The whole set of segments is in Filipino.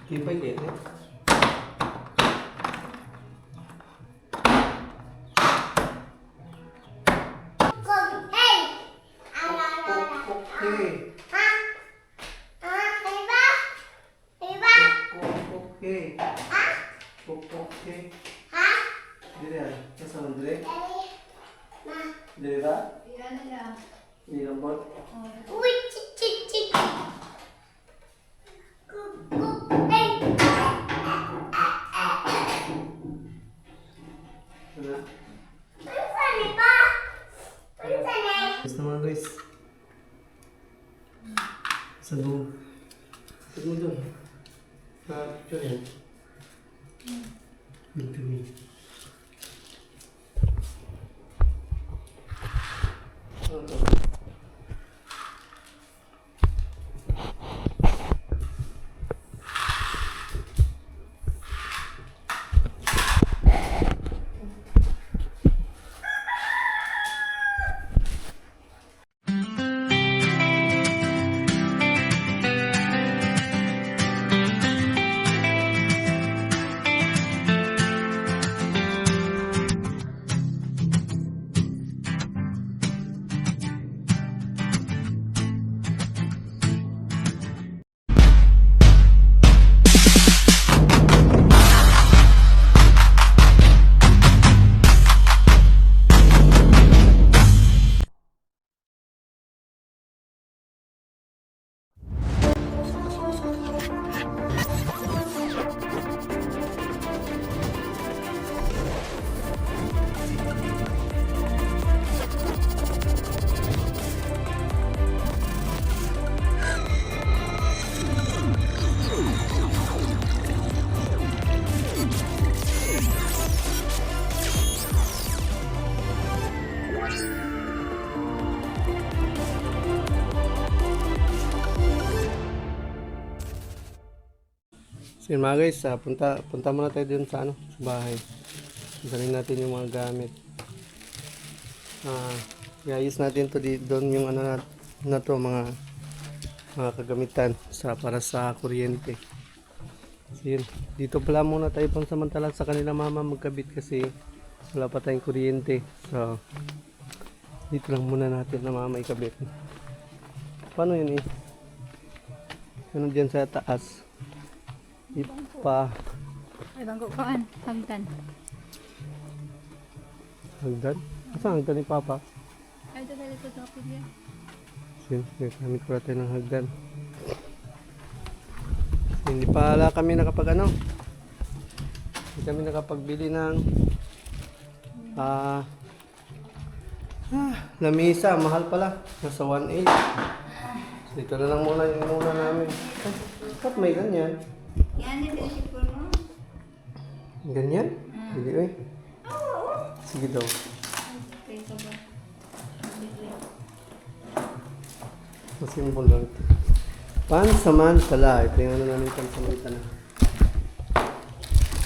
Tipay kayo eh. Okay. Dire ay, kasama dire. Dire ba? Ini lembut. Uy, cik. Gusto mo guys. Sandung. Tignan mo doon. Picture yan. Ito yun. So yun mga guys, punta muna tayo dun sa sa bahay. Dalhin natin yung mga gamit. I-ayos natin to doon yung na to, mga kagamitan para sa kuryente. So yun, dito pala muna tayo pansamantala sa kanila mama magkabit kasi wala pa tayong kuryente. So dito lang muna natin na mama ikabit. Paano yun eh? Ano dyan sa taas? Ipa. Ay, bangko kaan. Hagdan. Hagdan? Saan hagdan ni Papa? Ay, ito sa likod ng kapilya. Sige, kami ko natin ng hagdan. Hindi pala kami hindi kami nakapagbili ng lamisa. Mahal pala. Nasa 1.8. So, ito na lang muna yung namin. Ba't may ganyan? Yan, ito yung sipol mo. Ganyan? Hindi eh. Sige daw. Okay, ito ba? Masimbol lang ito. Pansamantala. Ito yung namin pansamantala.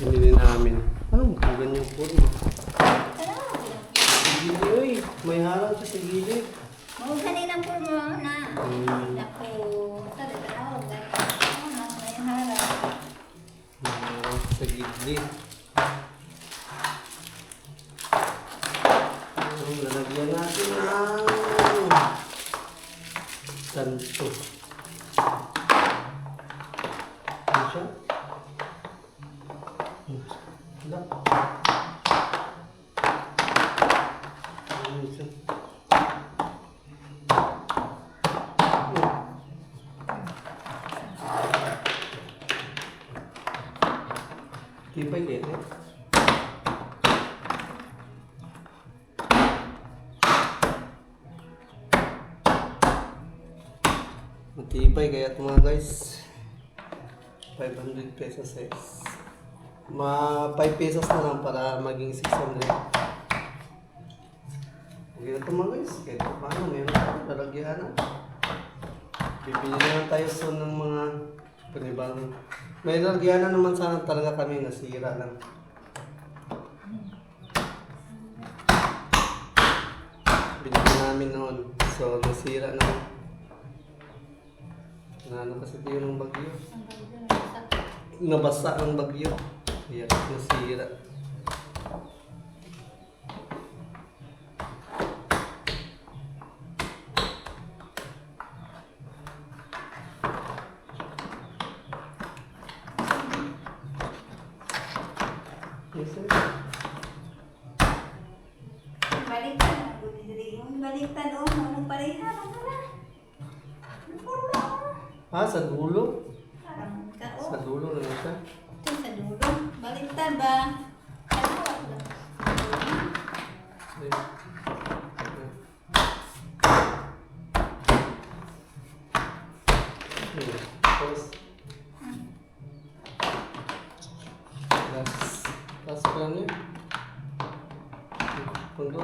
Hindi namin. Anong ganyan po mo? Gilid oy. May halang siya sa gilid. Huwag kaninang po mo na. Naku. Tara-tara. May harap. Sa gilid. Lalagyan natin ng santo. Ano siya? Wala. Ano siya? Tipay kayo eh. Matibay kaya ito mga guys. 500 pesos eh. 5 pesos na lang para maging 600. Okay na ito mga guys. Kahit paano meron tayo lalagyan na. Bibili na lang tayo soon ng mga panibagong May lalagyanan naman sana talaga kami, nasira lang. Binili namin noon. So, nasira na. Ano kasi ito yung bagyo. Ang bagyo na isa. Nabasa ang bagyo. Kaya nasira. Yes, sir. Baliktad na po diri. Yung baliktad o ano pareha ano pala. Ano pala? Ah, sa dulo? Parang Sa kao. dulo na lang siya. Ito sa dulo. Baliktad ba? Kaliwa ba? Ayun. Tapos, tas pa lang yun. Pundo.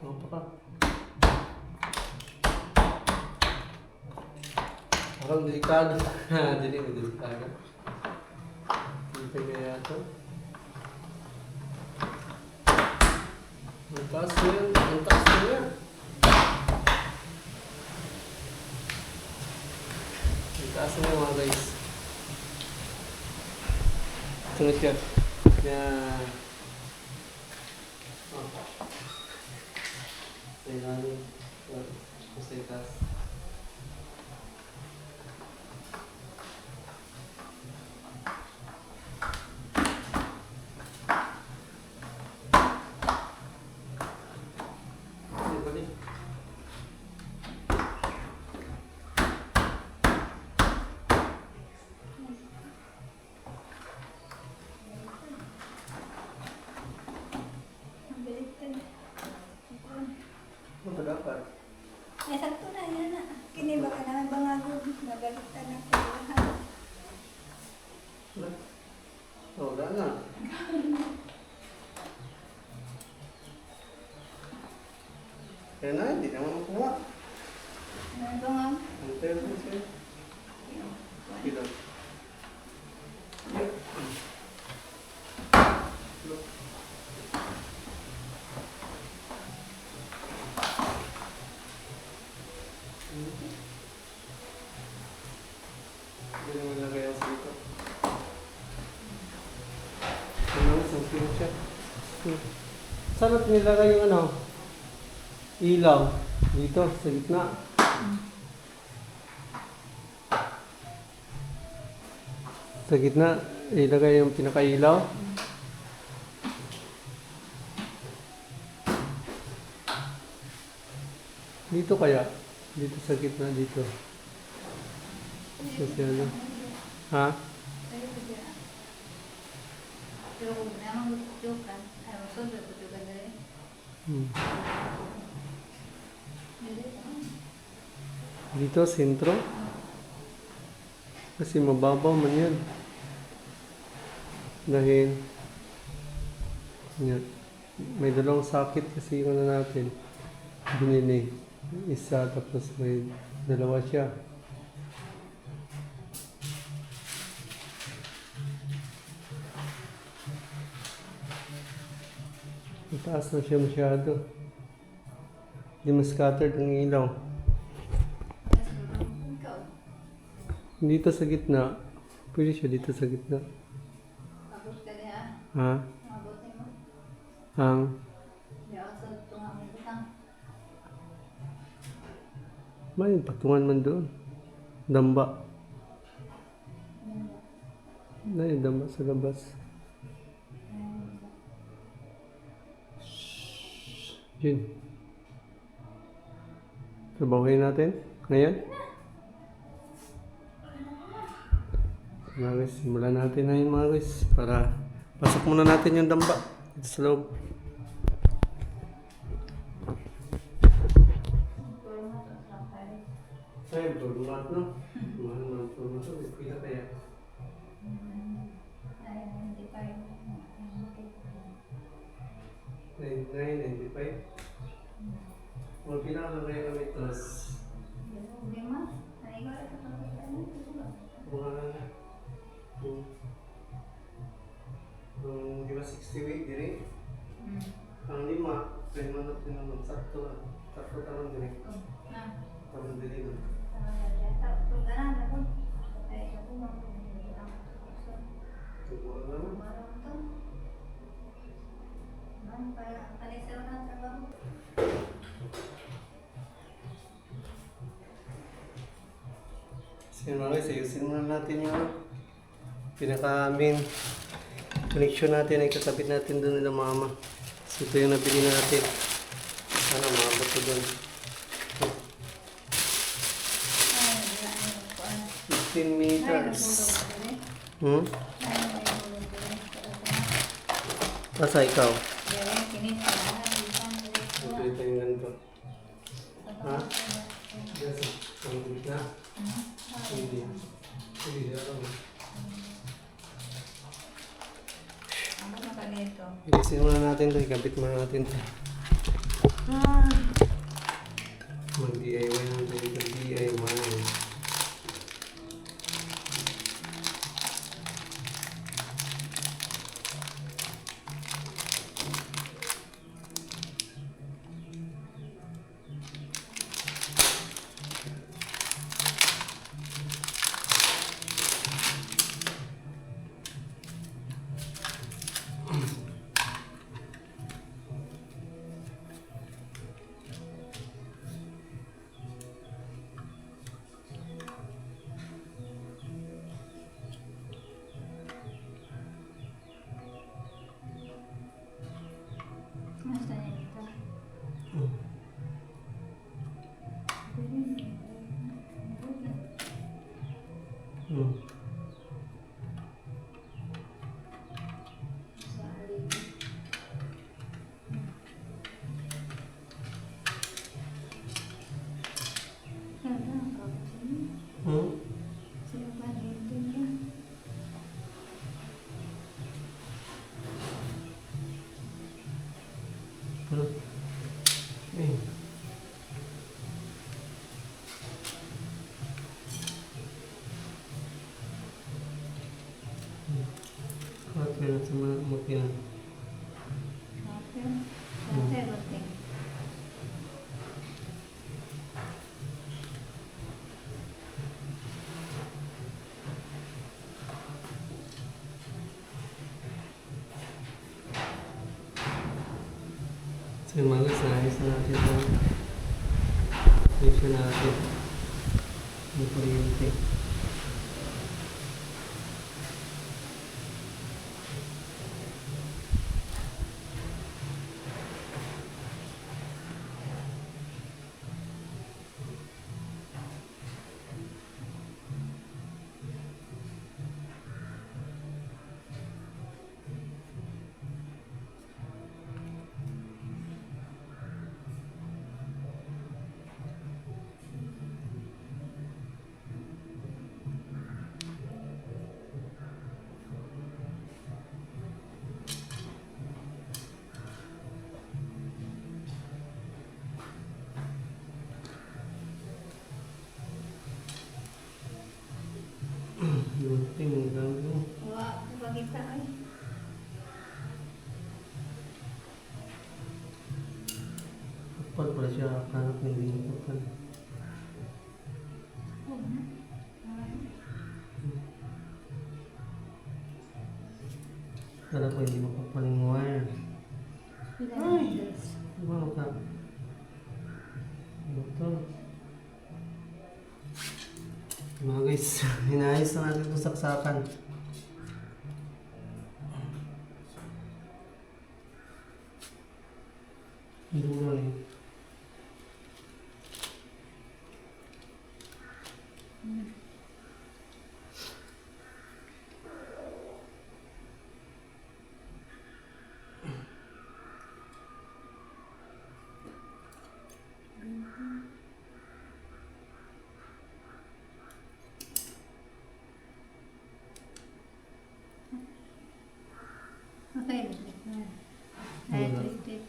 Ano pa ka? Parang delikado. Dili, delikado. Kita kaya ito. Ang taas na yan. Ang taas na yan. Ang taas na yan mga guys. Ito na siya. Yan. Oh. Kailangan. Kasi taas. Balik. Ang baliktad. Ano ba dapat? Ay, sakto na yan na. Kini baka naman bangagod. Nabaliktad na ko. Oh, wala na. Kaya na, hindi naman makuha. Ano ba nga? Ang tayo po siya. Kilo. Look. Hindi naman lagay ang sito. Ano, isang kilo siya. Saan natin nilagay yung ano? Ilaw. Dito, sa gitna. Sa gitna, ilagay yung pinakailaw. Dito kaya? Dito sa gitna, dito. Kasi ano? Ha? Pero kung naman gustukan, ay masunod gustukan na rin. Hmm. Dili pa. Dito, sentro. Kasi mababaw man yan. Dahil yan. May dalawang sakit kasi yung ano natin. Binili. Isa tapos may dalawa siya. Mataas na siya masyado. Hindi mas scattered ang ilaw. Ikaw, Dito sa gitna. Pwede siya dito sa gitna. abot ka niya. Ha? Abot niya mo. Ang Hindi ako sa tungang ibutang. may patungan man doon. Damba. Na yung damba sa labas. Yun. Trabahuin natin ngayon. Mga guys, simulan natin na yung mga guys para pasok muna natin yung damba dito sa loob. Ay, burmat no? Mahal naman burmat no? Pila kaya? Ay, hindi pa rin. 99.95. Well, pila lang kaya kami plus Hindi mas. Ay, ikaw rin sa pagkakas. mga 60 weight diri. Hmm. Ang lima, pwede man natin naman sakto na. Sakto taman diri. Oh, na. Taman diri na. Ganaan ako. Ay, ako mga Siguro naman. marang to. Ano, kaya kanisa na ang trabaho. Sige mga guys, ayusin muna natin yung pinaka-main connection natin ay kakabit natin doon nila mama. So ito yung nabili natin. Sana maabot ko doon. Ay, wala na yung kuwan. 15 Ay, meters. nagulog ko rin. Hmm? Ay, nagulog ko rin. Asa ikaw? Dere, kinis ka na. Bisan, diretso. Ito ito yung ganito. Ha? Sa Yes. Ang gitna. Hindi. Hindi ako. Ano na ka dito? Ilisin muna natin ito. Ikabit muna natin ito. Mag-DIY naman ito. DIY. Nasa na dito? Hmm. Sa alin. Ganda ang kapatid. Hmm? Sino ba dito niya? Ano? Eh. Kuat ka na sa mga makina. Okay. Dati, dati. So yung mga guys, naayos na natin ito. Ayos na natin. Yung kuryente. Lunting, ang gagawin. Wah, pakita ay. Kapal pala siya, hanap na hindi mo kapal. Oh, na. Kala ko hindi mo kapal yung wire. Ay! Guys. Diba ka? Ano to? Mga guys, hinayos na natin itong saksakan. Dulo eh. Okay, ay, twisted.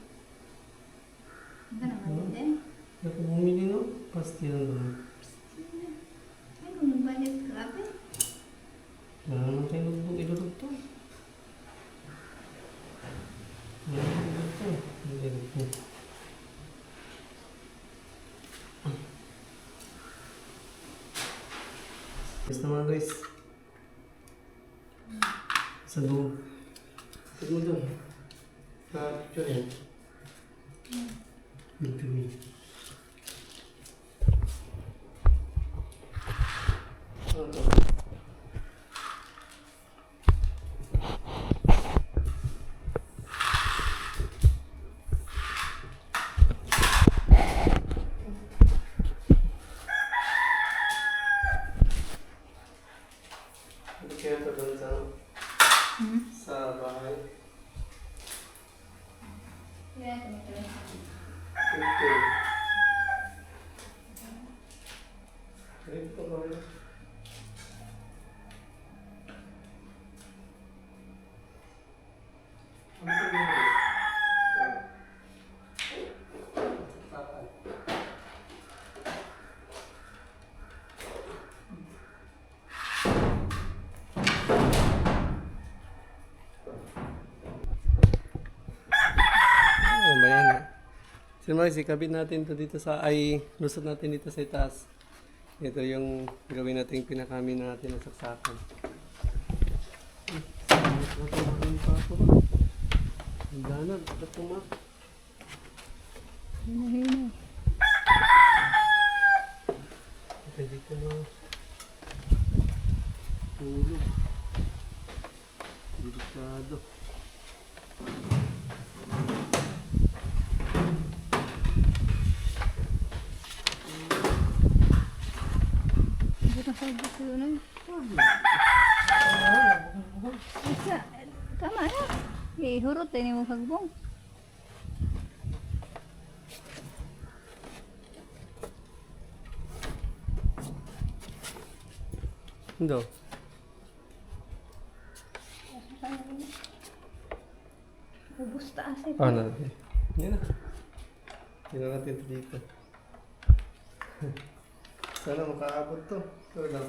Ang ka naman din. Kaya kung bumili no, pastil naman. Ay, kung nagbalit ka, ape. Wala naman tayo ilulog to. Ayos naman guys. Sa loob. Tignan mo doon. Picture yan. Good to me. Ano to? Ano kaya ito doon sa bahay? Okay. Ito ba yun? Ano ito yun? Tapan. Ano ba yan? Sinumagay, sikabit natin to dito sa, ay, lusot natin dito sa itaas. Ito yung gawin natin pinakamin natin na saksakan. Ang ganag, ba't tumak? Hina. Ito dito na. Tulog. Delikado. Hindi na sa gusto yun. Isa, tama na. Ihurot tayo ni mong hagbong. Hindi. Ubus taas eh. Ano? Yan na. Tingnan natin ito dito. Sana makaabot to. Ito daw.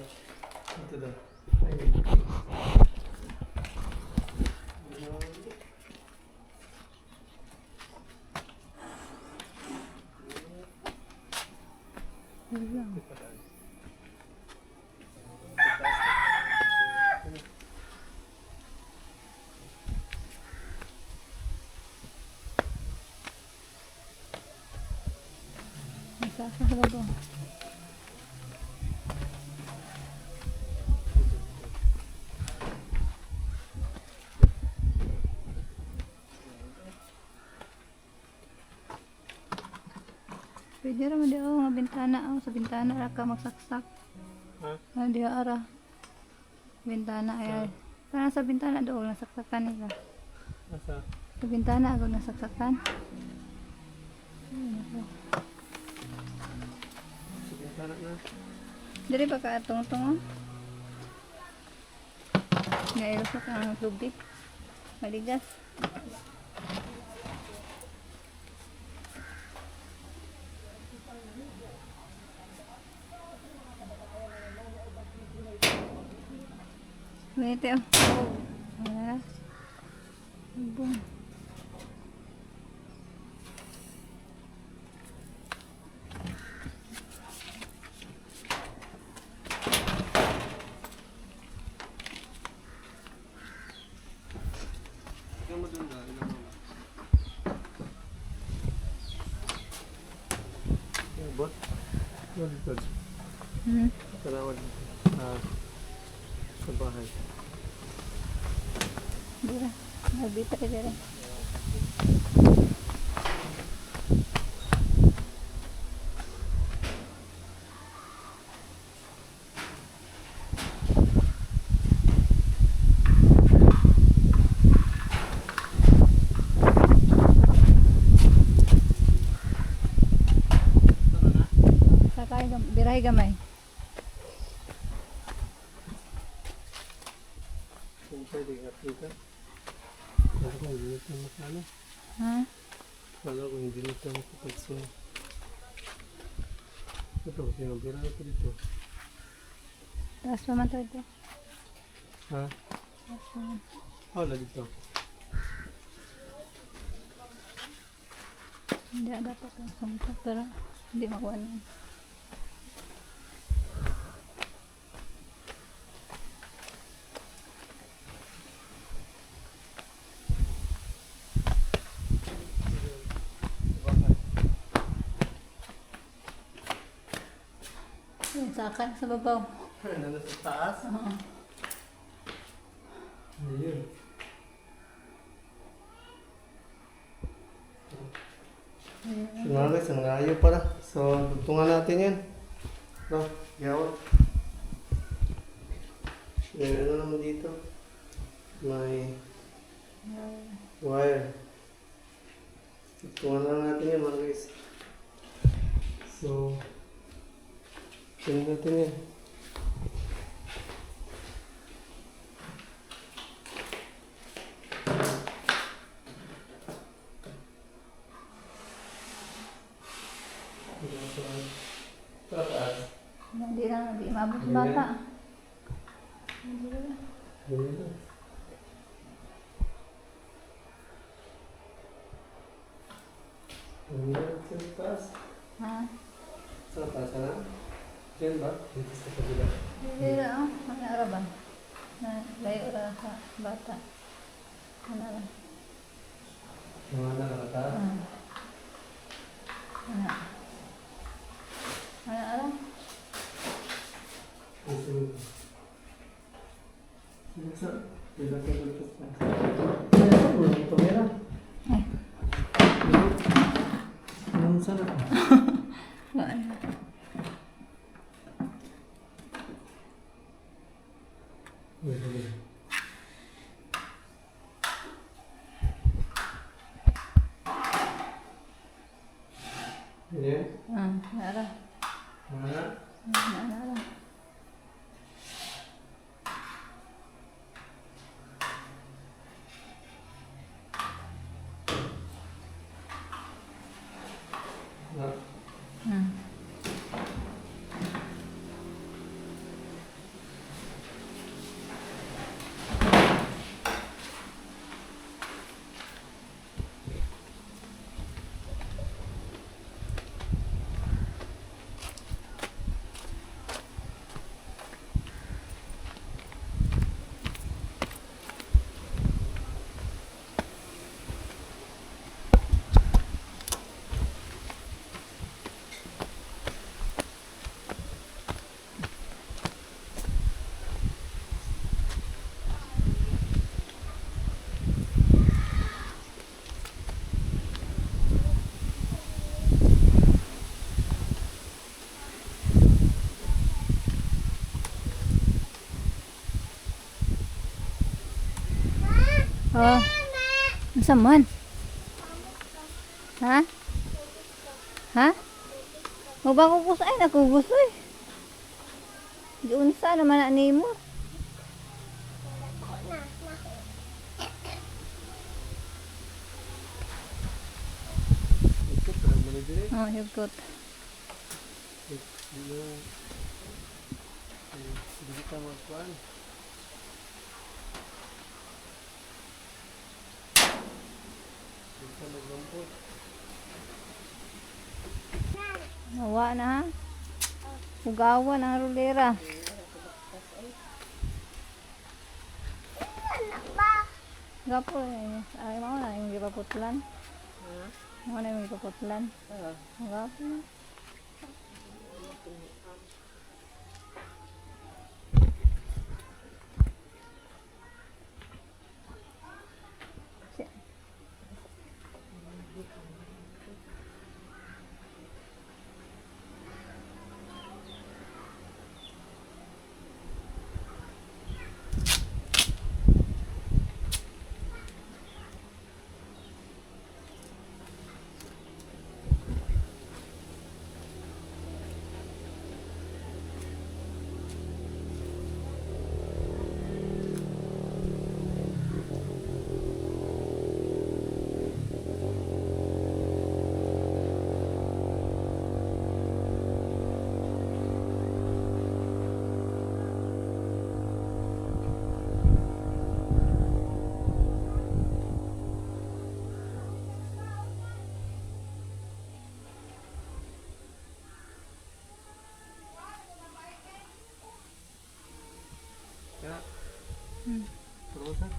Ito daw. Ayun. Masasahalo. Pwede naman di nga bintana sa bintana ra ka magsaksak. Ha? Di ara. Bintana ay. Para sa bintana doon nasaksakan nila. Asa? Sa bintana agad nasaksakan. Sige, sana na. Dili pa ka tungtong. Ngayon ka ang tubig. Maligas. Wait, ah. Boom. Tingnan mo dun na. Ilan mo. Bot? Good. Tanawan. Sa bahay. Dira. Nabita ka dira. Sakay birahe gamay. Kung pwede ka. Kala ko hindi nito makano. Ha? Kala ko hindi nito makapagso. Ito, sinabira ito dito. Taas pa man to ito. Ha? Taas pa man. Wala dito. Hindi dapat ang sumpa pero hindi makuha na. Akan sa babaw. Nandun sa taas. Oo. Ayun. So mga guys, ang layo pala. So, tugtungan natin yan. No, gawat. May ano naman dito. May wire. Tugtungan lang natin yan mga guys. So, tingnan natin yan. Tatas. Hindi na, hindi mabot sa bata. Ganyan. Ganyan sa taas. Ha? Sa taas na? Diyan ba? Dito sa kabila. Hindi na, oh. Ano araban? Na, layo ra sa bata. Ano ra? Mga nakakataas. Ano? Ano ara? Ito. Sa bila ka dito sa taas. Ano ito meron? Ay. Anong sana? Ano? Wait. Yan. Ano ara? Mana? Ano ara? Na. Oh. Asa man? Ha? Ha? Magbago ko sa ay nakugusto eh. Doon sa naman na nimo. Ito parang mali dire. Oh, higkot. Hindi ka magkuhan. Hindi ka maglampot. Nawa na ha. Hugawan ang rulera. Gapo eh. Ay mo na yung gipaputlan. Mo na yung gipaputlan. Gapo na. Ya. Hmm. Terus kan?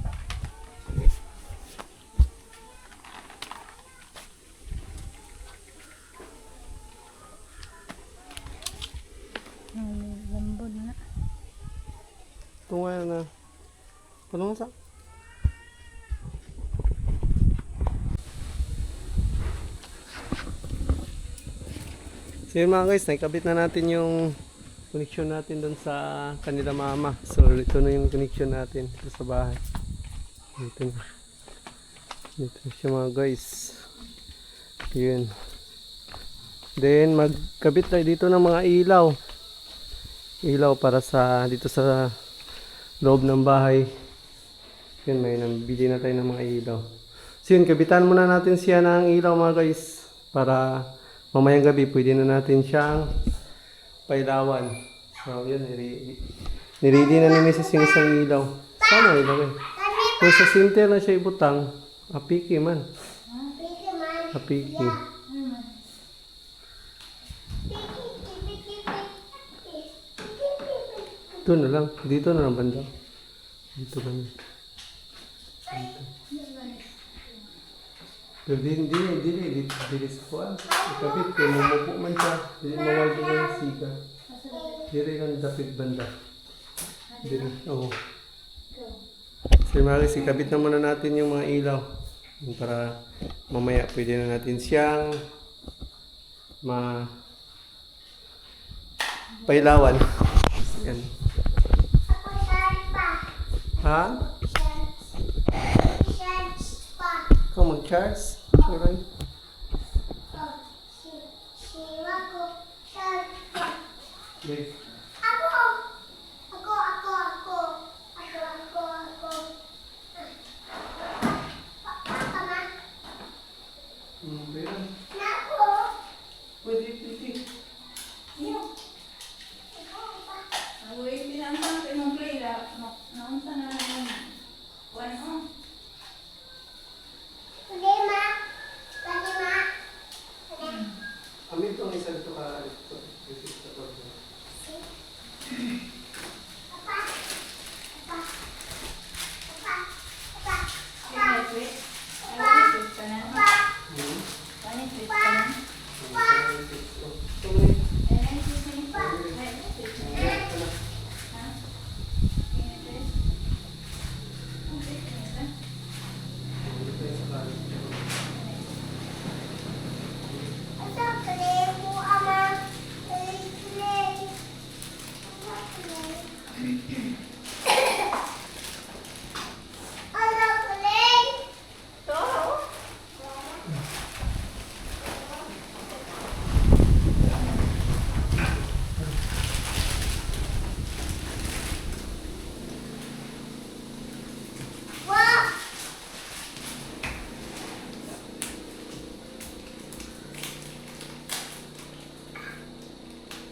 Hmm. Puno sa. So yun mga guys, nakikabit na natin yung connection natin doon sa kanila mama. So ito na yung connection natin dito sa bahay. Dito na. Dito na siya mga guys. Yun. Then magkabit tayo dito ng mga ilaw. Ilaw para sa dito sa loob ng bahay. Yun, may nabili na tayo ng mga ilaw. So yun, kabitan muna natin siya ng ilaw mga guys. Para mamayang gabi pwede na natin siyang pailawan. So yun, niredy na ni Mrs. yung isang ilaw. Sana ilaw eh. Kung sa center na siya ibutang, apiki man. Apiki. Ito na lang. Dito na lang banda. Dito kami. Dito. Pero dili sa kuwan. Ikabit ko, mumupo man siya. Dili mawag na yung sika. Dili lang dapit banda. Dili, oo. So Maris, ikabit na muna natin yung mga ilaw. Para mamaya pwede na natin siyang pailawan. Yan. Ha? Ikaw mag-charge? Alright. Okay. Pwede. Pwede. Amin itong isa dito ka.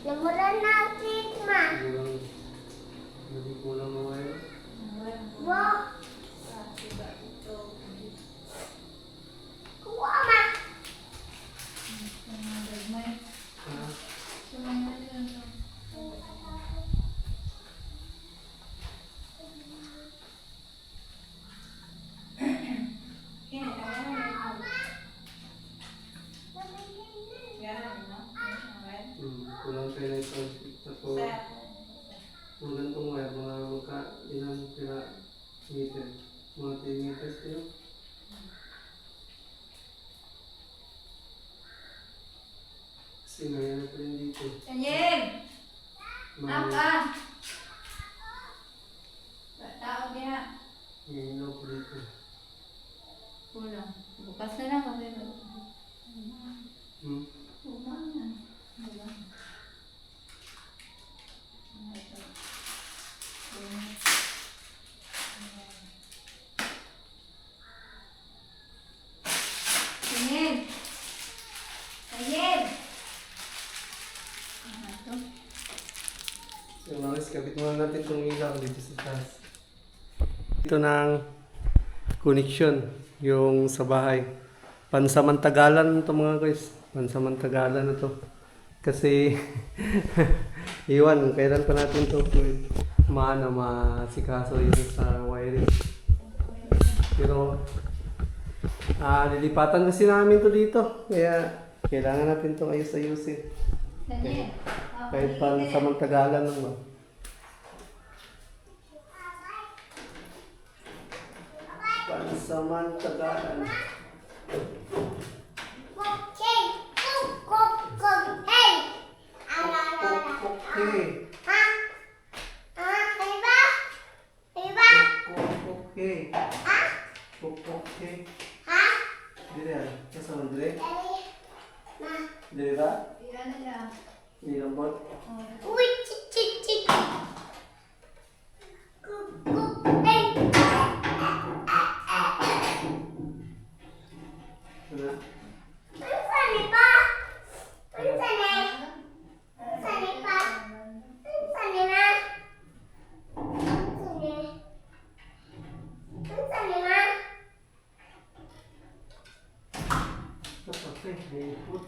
Namulan natin, ma. Hindi kulang mo ngayon. Wow. Kuha, ma. Kulang tayo na isang tapos kulang itong wire, mga ilang meter. Mga 10 meters kayo. Kasi may ano pa rin dito. Daniel! May Tao niya. ilaw pa dito. Kulang. Bukas na lang kasi. Hmm? Kulang na. Kulang. Daniel! Daniel! So mga guys, kabit muna natin itong ilaw dito sa taas. Ito ng connection, yung sa bahay. Pansamantagalan ito mga guys. Pansamantagalan na to. Kasi, iwan, kailan pa natin ito masikaso yun sa wiring. Pero, lilipatan kasi namin to dito. Kaya, kailangan natin itong ayus-ayusin. Daniel! Kahit pansamantagalan naman. Pansamantalaan. Okay. Kuk. Hey. Okay. Ha? Diba? Diba? Okay. Ha? Okay. Ha? Dire yan. Kasama dire. Dali. Ma. Dire ba? Iyan na siya. Hindi lambot. Uy, chik. Kuk. Hey. Ano? Saan ba? Saan eh? Saan pa? Saan na? Saan na? Okay. Ikot.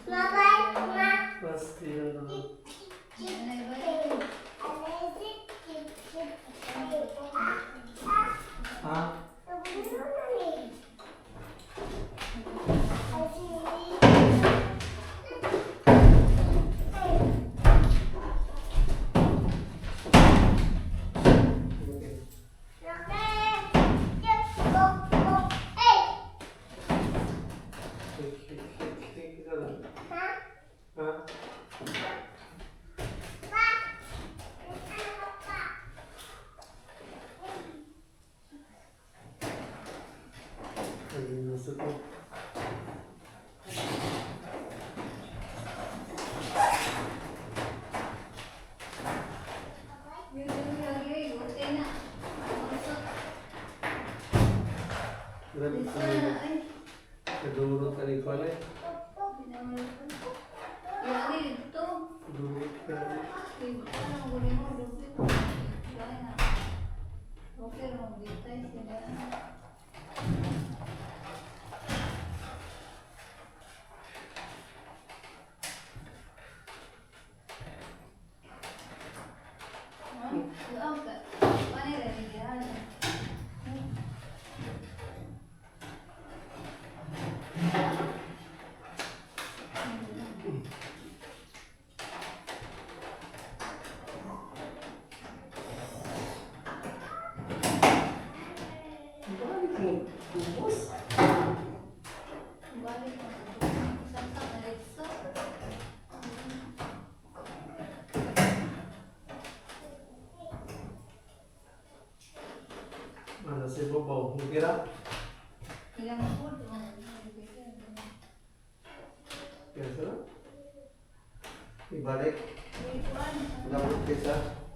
Mabay, ma. Pasti na naman. Ha? Ha? Ay, nasa to. Grabe ko na. Nadurot ka ni Kwan eh. Durot ka. Balik mo. Ubus. Ano si Bobo? Higira? Kaya sila? Ibalik. Labot kisa.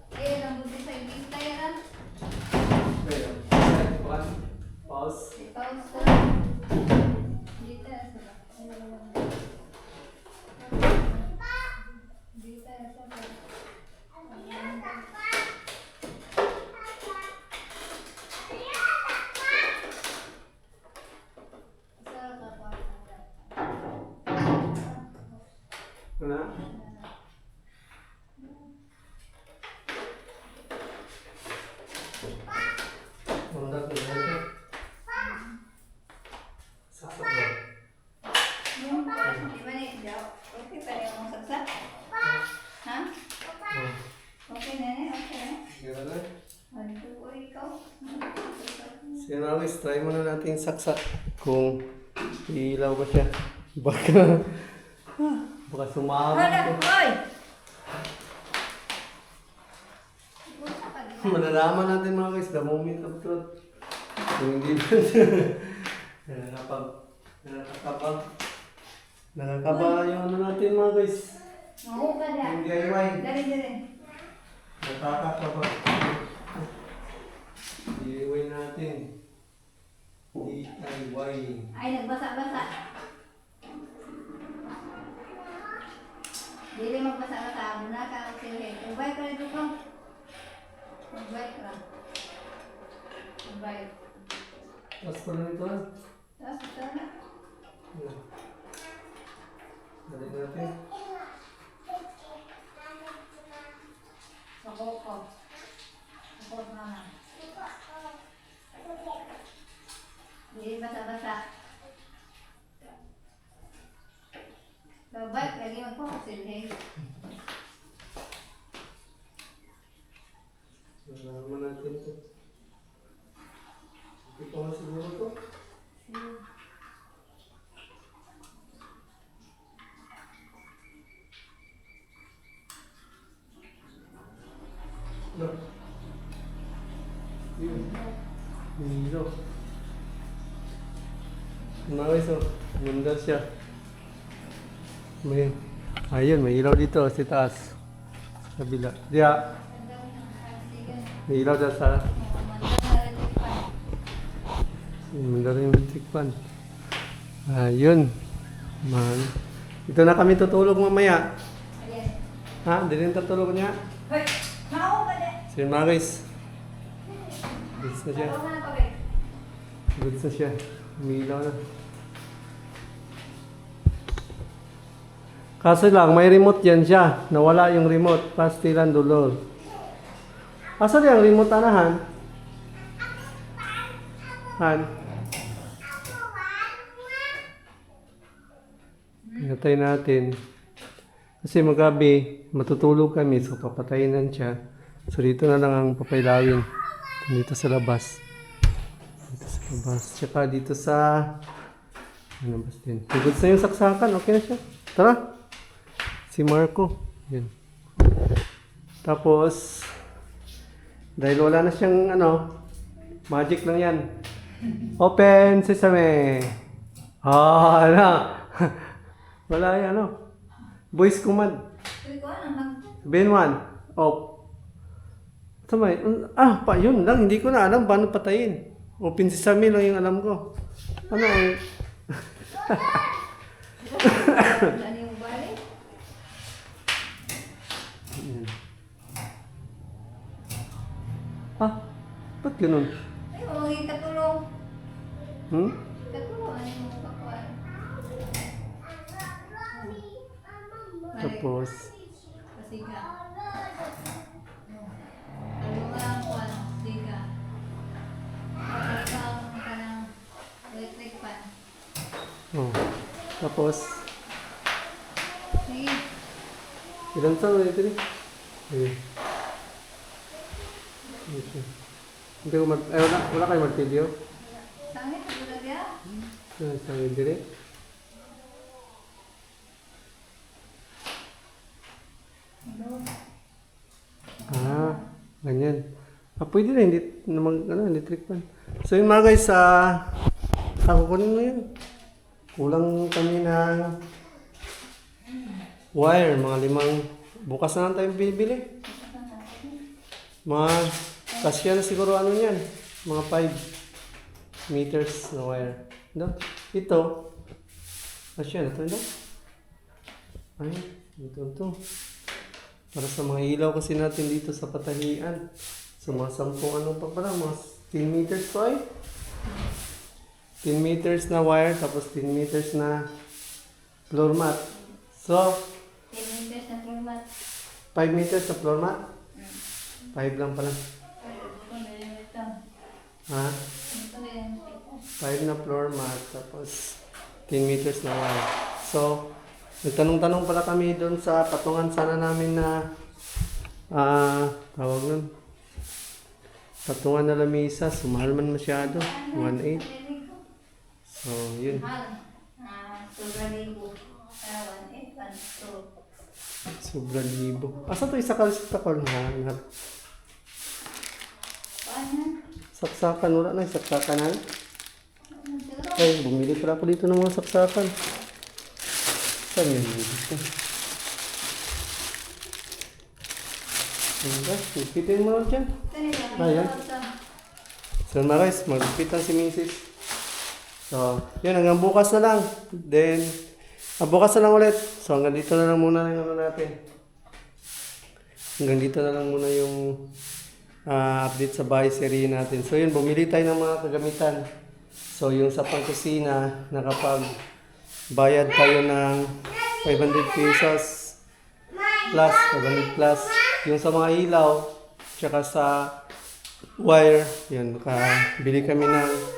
Kaya. Kwan. Pause. Ano? Mundak na ito. Saksak ba? Gano'n na. Si Rawis, try muna natin saksak kung ilaw ba siya. Baka sumabot ko. Malalaman natin mga guys, the moment of truth. Kung hindi ba nakakaba yung ano natin mga guys. Yung DIY. Nakakakaba. DIY natin. DIY. Ay, nagbasa-basa. Dili magbasa-basa. Muna ka ang silhe. Ubay ka rin ko. Ubay ka. Ubay. Tapos pa na ito ha. Tapos ito na. Dali natin. Sakoko. Sakoko na na. Dili basa-basa. Ubay, lagi magpo silhe. Nalaman natin ito. Ito nga siguro ito. No. Yun. Hilo. Mga guys, oh. Ganda siya. May, ayun, may ilaw dito sa taas. Sa kabila. Diya. May ilaw dyan sa... Ganda rin yung electric fan. Ayun. Man. Ito na kami tutulog mamaya. Ha? Hindi rin tutulog niya? Hoy! Mao ka de! So yun mga guys. Goods na siya. Goods na siya. Umilaw na. Kaso lang, may remote yan siya. Nawala yung remote. Pastilan dulol. Asa yung remote anahan? Han? Ingatay natin. Kasi magabi, matutulog kami. So papatayin na siya. So dito na lang ang papailawin. Dito sa labas. Dito sa labas. Tsaka dito sa... Ano ba din? Goods na yung saksakan. Okay na siya. Tara! Si Marco. Yan. Tapos, dahil wala na siyang magic lang yan. Open sesame. Ano? Wala yan, voice command. Sabihin 1. Off. Samay. Yun lang. Hindi ko na alam paano patayin. Open sesame lang yung alam ko. Ano ang... Ano yung balik? Ba't ganun? Ay, mga katulong. Hmm? Katulong, ano yung kakuan? Tapos, Pasiga. Ano nga ang kuan? Pasiga. Pasiga ang kanang electric fan. tapos, Sige. ilan sa ulit rin? Okay. Hindi ko wala kayo mag-video? Sangit, wala dia? Sa dire? Ganyan. Pwede na, hindi naman, electric fan. So yun mga guys, kukunin mo yun. Kulang kami ng wire, mga 5. Bukas na lang tayo bibili. Mga, kasya na siguro yan, mga 5 meters na wire. Ito, kasya na ito. Ay, ito. Para sa mga ilaw kasi natin dito sa patahian. So mga 10 pa pala, mga 10 meters pa 10 meters na wire, tapos 10 meters na floor mat. So, 10 meters na format. 5 meters na floor mat? 5 lang pala. Ha? 5 na floor mat, tapos 10 meters na wire. So, nagtanong-tanong pala kami doon sa patungan sana namin na tawag nun. Patungan na lamisa, sumahal man masyado. 1.8. So, yun. Sobrang libo. 1.8, 1.2. Sobrang libo. Asa to isakal na? Paano? Saksakan, wala na saksakan na. Ay, bumili pala ako dito ng mga saksakan. Saan yun dito? Ipitin mo lang dyan. Ayan. So mga guys, magpitan si Mrs. So, yun, hanggang bukas na lang. Then, bukas na lang ulit. So, hanggang dito na lang muna yung natin. Hanggang dito na lang muna yung update sa bahay serie natin. So, yun, bumili tayo ng mga kagamitan. So, yung sa pangkusina, nakapag-bayad tayo ng 500 pesos plus, 500 plus. Yung sa mga ilaw, tsaka sa wire, yun, bili kami ng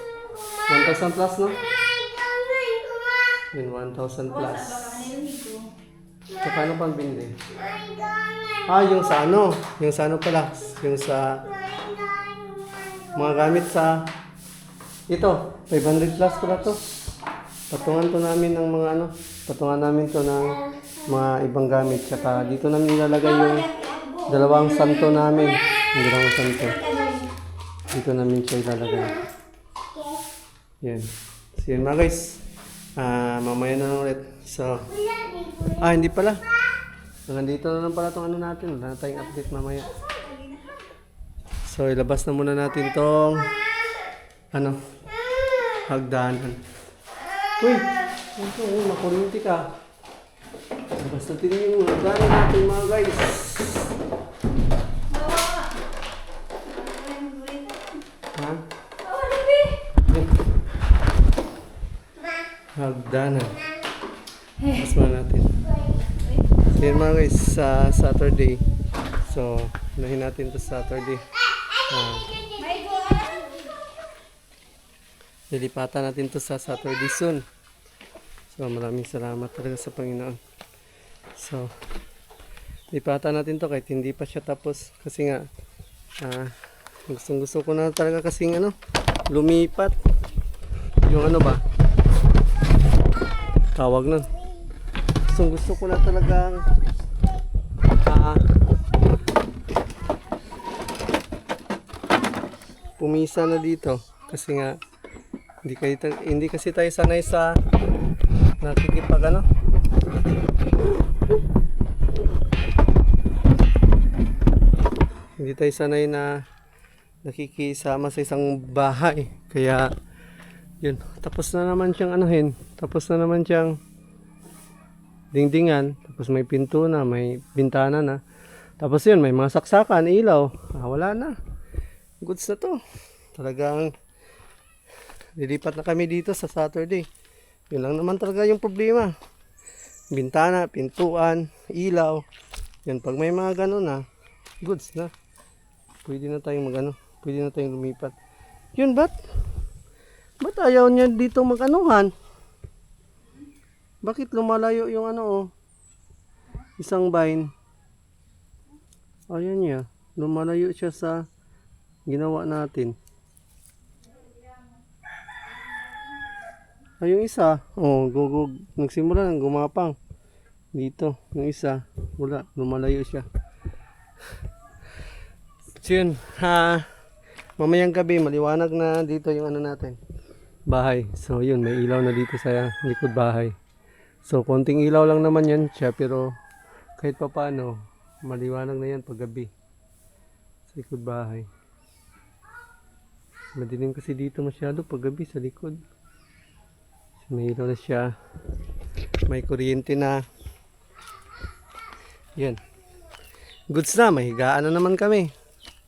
1,000 plus, no? Yun, 1,000 plus. Tsaka ano pang binili? Yung sa ano pala, yung sa mga gamit sa ito, 500 plus ko na to. Patungan to namin ng mga ano, patungan namin to ng mga ibang gamit. Tsaka dito namin nilalagay yung dalawang santo namin. Yung dalawang santo. Dito namin siya ilalagay. Yan. So yun mga guys. Mamaya na lang ulit. So, hindi pala. So, nandito na lang pala itong ano natin. Wala na tayong update mamaya. So, ilabas na muna natin tong hagdanan. Uy! Ito, makuryente ka. Ilabas natin yung hagdanan natin mga guys. Ha? Yan. Hagdanan. Ilabas muna natin. So, yun mga guys, sa Saturday. So, unahin natin to Saturday. Lilipatan natin to sa Saturday soon. So, maraming salamat talaga sa Panginoon. So, lipatan natin to kahit hindi pa siya tapos. Kasi nga, gusto ko na talaga kasing lumipat. Yung ano ba? Tawag nun. Gusto ko na talagang pumisa na dito. Kasi nga, hindi kasi tayo sanay sa nakikipag hindi tayo sanay na nakikisama sa isang bahay. Kaya yun, tapos na naman siyang tapos na naman siyang dingdingan, tapos may pinto na, may bintana na, tapos yun, may mga saksakan, ilaw, wala na, goods na to. Talagang lilipat na kami dito sa Saturday. Yun lang naman talaga yung problema. Bintana, pintuan, ilaw. Yan, pag may mga gano'n na, goods na. Pwede na tayong pwede na tayong lumipat. Yun, ba't ayaw niya dito mag-anuhan? Bakit lumalayo yung isang vine? Ayan niya, lumalayo siya sa ginawa natin. Yung isa, nagsimula ng gumapang. Dito, yung isa, wala, lumalayo siya. So yun, mamayang gabi, maliwanag na dito yung natin, bahay. So yun, may ilaw na dito sa likod bahay. So konting ilaw lang naman yan siya, pero kahit pa paano, maliwanag na yan pag gabi. Sa likod bahay. Madilim kasi dito masyado pag gabi sa likod. May ilaw na siya. May kuryente na. Yan. Goods na. May higaan na naman kami.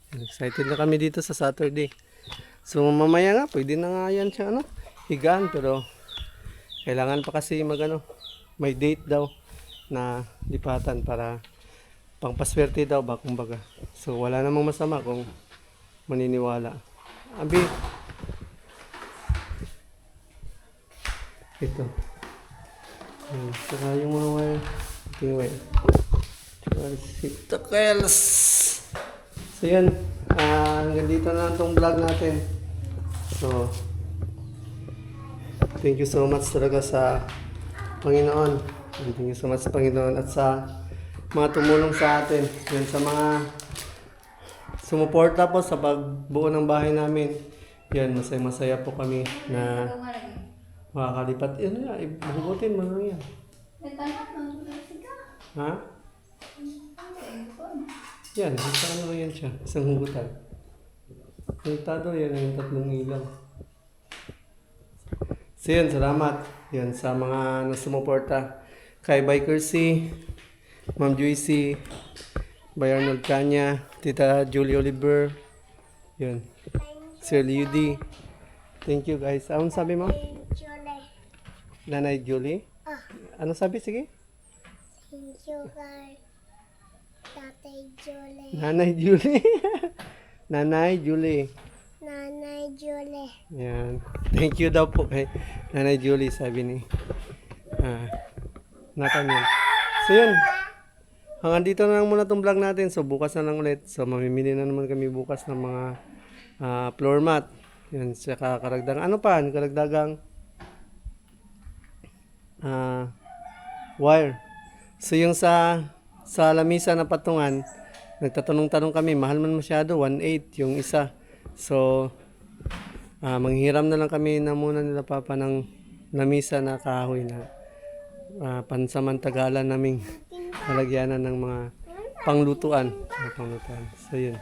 Excited na kami dito sa Saturday. So mamaya nga. Pwede na nga yan siya higaan. Pero kailangan pa kasi may date daw na lipatan para pangpaswerte daw ba kumbaga. So wala namang masama kung maniniwala. Abi. Ito. Saka yung mga wire. Yung wire. Sitakels. So yan. Hanggang dito na lang itong vlog natin. So, thank you so much talaga sa Panginoon. Thank you so much sa Panginoon at sa mga tumulong sa atin. Yan sa mga sumuporta po sa pagbuo ng bahay namin. Yan, masaya po kami na makakalipat. Yan na, ibuhugutin mo lang yan. Ha? Yan, isang lang yan siya. Isang hugutan. Konektado yan, yung 3 ilaw. So yan, salamat. Yan, sa mga nasumuporta. Kay Biker C, Ma'am Juicy, Bay Arnold Kanya, Tita Julie Oliver. Yan. Sir Liudi. Thank you guys. Anong sabi mo? Nanay Julie? Ano sabi? Sige. Thank you, guys. Tatay Julie. Nanay Julie. Nanay Julie. Nanay Julie. Yan. Thank you daw po kay Nanay Julie, sabi ni Nathan yun. So yun. Hanggang dito na lang muna itong vlog natin. So bukas na lang ulit. So mamimili na naman kami bukas ng mga floor mat. Yun, saka karagdagang, ano pa? Karagdagang wire. So yung sa lamisa na patungan, nagtatanong-tanong kami, mahal man masyado, 1.8 yung isa. So, manghiram na lang kami na muna nila Papa ng lamisa na kahoy na pansamantagalan naming lalagyanan ng mga panglutuan. So, yun.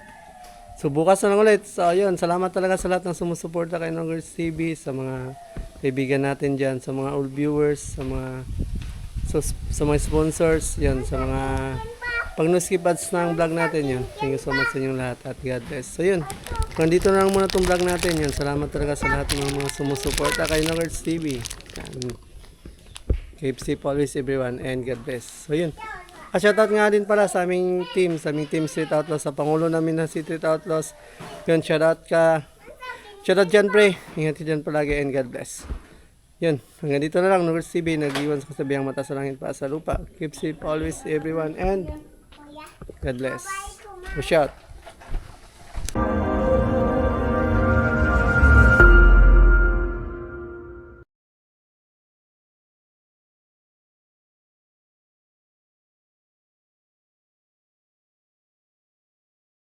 So, bukas na lang ulit. So, yun. Salamat talaga sa lahat ng sumusuporta kay Nongers TV, sa mga kaibigan natin dyan, sa mga old viewers, sa mga sponsors, yun, sa mga pag-skip ads ng vlog natin, yun. Thank you so much sa inyong lahat at God bless. So, yun. Nandito na lang muna itong vlog natin, yun. Salamat talaga sa lahat ng mga sumusuporta kay Nongers TV. Keep safe always everyone and God bless. So, yun. Shoutout nga din pala sa aming team Street Outlaws, sa Pangulo namin ng Street Outlaws. Yun, shoutout dyan, pre. Ingat ka dyan palagi and God bless. Yun, hanggang dito na lang, Nongers TV, nag-iwan sa kasabihang mata sa langit pa sa lupa. Keep safe always everyone and God bless. Push out.